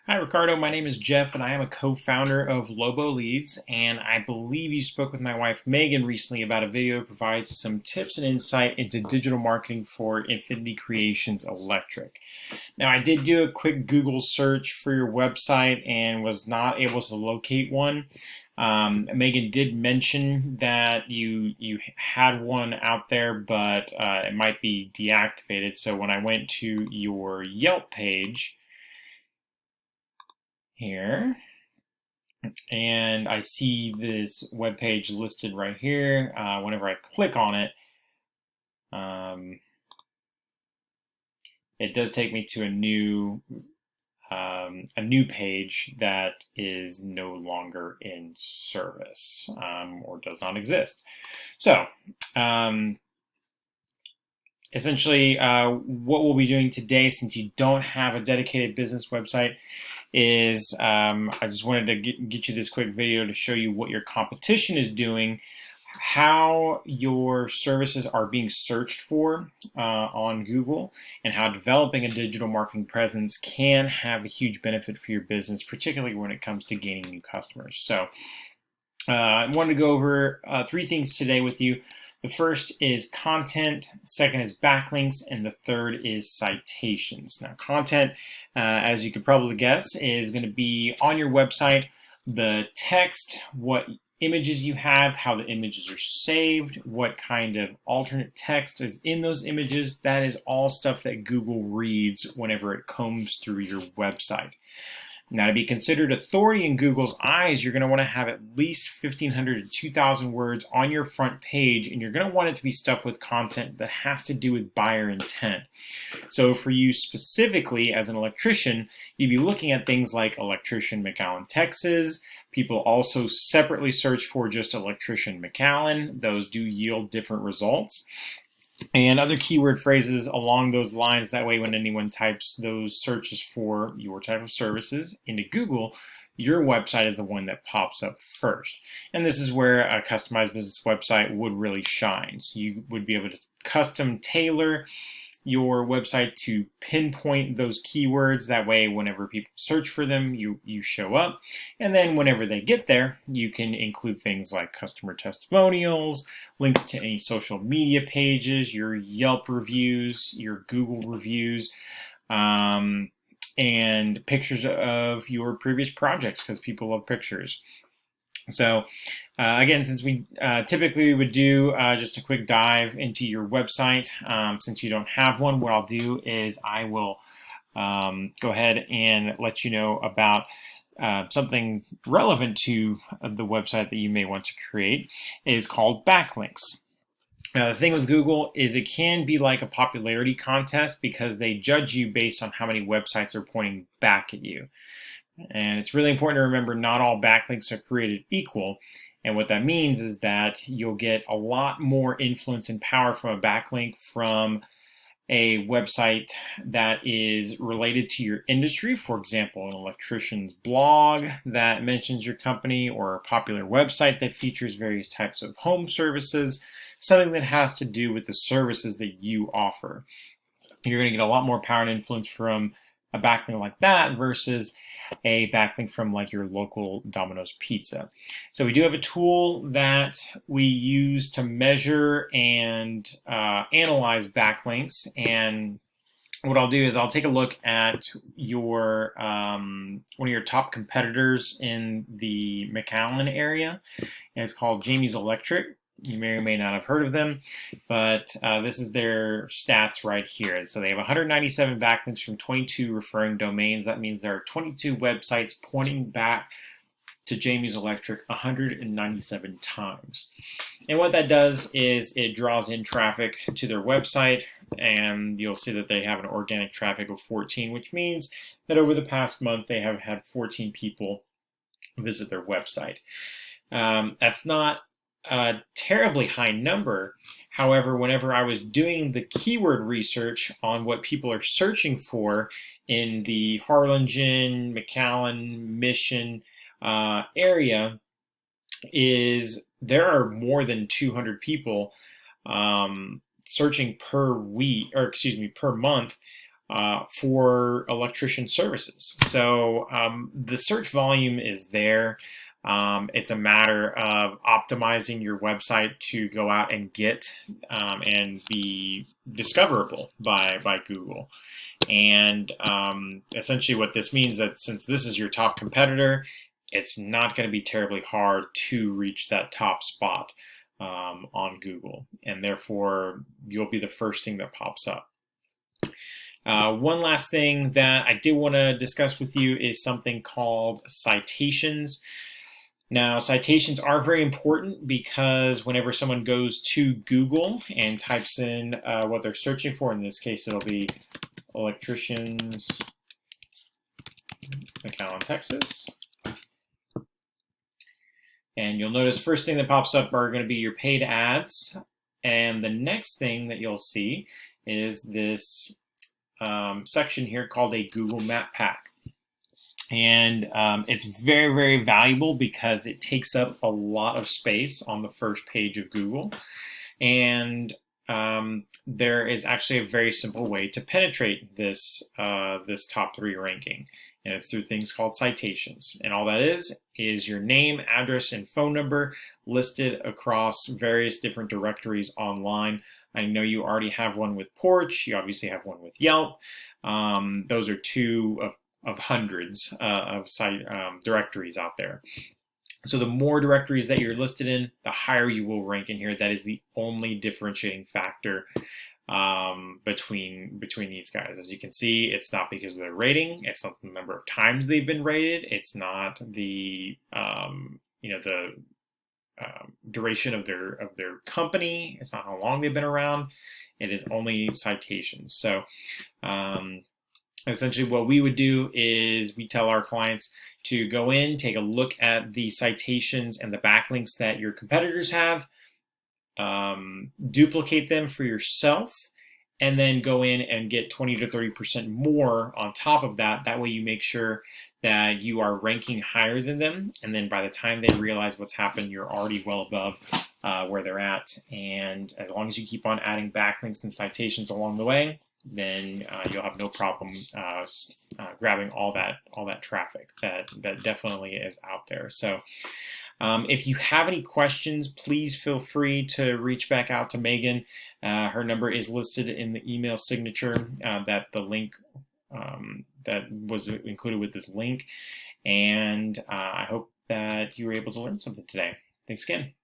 Hi, Ricardo. My name is Jeff, and I am a co-founder of Lobo Leads. And I believe you spoke with my wife Megan recently about a video that provides some tips and insight into digital marketing for Infinity Creations Electric. Now, I did do a quick Google search for your website and was not able to locate one. Megan did mention that you had one out there, but it might be deactivated. So when I went to your Yelp page here, and I see this web page listed right here. Whenever I click on it, um, it does take me to a new page that is no longer in service or does not exist. So um, essentially, what we'll be doing today, since you don't have a dedicated business website, is I just wanted to get you this quick video to show you what your competition is doing, how your services are being searched for on Google, and how developing a digital marketing presence can have a huge benefit for your business, particularly when it comes to gaining new customers. So I wanted to go over three things today with you. The first is content, second is backlinks, and the third is citations. Now, content, as you could probably guess, is going to be on your website, the text, what images you have, how the images are saved, what kind of alternate text is in those images. That is all stuff that Google reads whenever it combs through your website. Now, to be considered authority in Google's eyes, you're going to want to have at least 1,500 to 2,000 words on your front page, and you're going to want it to be stuff with content that has to do with buyer intent. So for you specifically as an electrician, you'd be looking at things like electrician McAllen, Texas. People also separately search for just electrician McAllen. Those do yield different results. And other keyword phrases along those lines. That way, when anyone types those searches for your type of services into Google, your website is the one that pops up first. And this is where a customized business website would really shine. So you would be able to custom tailor your website to pinpoint those keywords. That way, whenever people search for them, you show up. And then whenever they get there, you can include things like customer testimonials, links to any social media pages, your Yelp reviews, your Google reviews, and pictures of your previous projects, because people love pictures. So again, since we typically would do just a quick dive into your website, since you don't have one, what I'll do is I will go ahead and let you know about something relevant to the website that you may want to create. It is called backlinks. Now, the thing with Google is it can be like a popularity contest because they judge you based on how many websites are pointing back at you. And it's really important to remember not all backlinks are created equal. And what that means is that you'll get a lot more influence and power from a backlink from a website that is related to your industry. For example, an electrician's blog that mentions your company, or a popular website that features various types of home services, something that has to do with the services that you offer. You're going to get a lot more power and influence from a backlink like that versus a backlink from like your local Domino's pizza. So we do have a tool that we use to measure and analyze backlinks. And what I'll do is I'll take a look at your one of your top competitors in the McAllen area, and it's called Jamie's Electric. You may or may not have heard of them, but this is their stats right here. So they have 197 backlinks from 22 referring domains. That means there are 22 websites pointing back to Jamie's Electric 197 times. And what that does is it draws in traffic to their website, and you'll see that they have an organic traffic of 14, which means that over the past month they have had 14 people visit their website. That's not a terribly high number. However, whenever I was doing the keyword research on what people are searching for in the Harlingen, McAllen, Mission area, is there are more than 200 people searching per week, or excuse me, per month for electrician services. So the search volume is there. It's a matter of optimizing your website to go out and get and be discoverable by Google. And essentially what this means that since this is your top competitor, it's not going to be terribly hard to reach that top spot on Google. And therefore, you'll be the first thing that pops up. One last thing that I did want to discuss with you is something called citations. Now, citations are very important because whenever someone goes to Google and types in what they're searching for, in this case, it'll be electricians, McAllen, Texas. And you'll notice first thing that pops up are going to be your paid ads. And the next thing that you'll see is this section here called a Google Map Pack. And it's very, very valuable because it takes up a lot of space on the first page of Google. And there is actually a very simple way to penetrate this top 3 ranking. And it's through things called citations. And all that is your name, address, and phone number listed across various different directories online. I know you already have one with Porch. You obviously have one with Yelp. Those are 2 of hundreds of site directories out there. So the more directories that you're listed in, the higher you will rank in here. That is the only differentiating factor between these guys. As you can see, it's not because of their rating. It's not the number of times they've been rated. It's not the duration of their company. It's not how long they've been around. It is only citations. So essentially what we would do is we tell our clients to go in, take a look at the citations and the backlinks that your competitors have, duplicate them for yourself, and then go in and get 20 to 30% more on top of that. That way you make sure that you are ranking higher than them. And then by the time they realize what's happened, you're already well above where they're at. And as long as you keep on adding backlinks and citations along the way, then you'll have no problem grabbing all that traffic that definitely is out there. So if you have any questions, please feel free to reach back out to Megan. Her number is listed in the email signature that the link that was included with this link. And I hope that you were able to learn something today. Thanks again.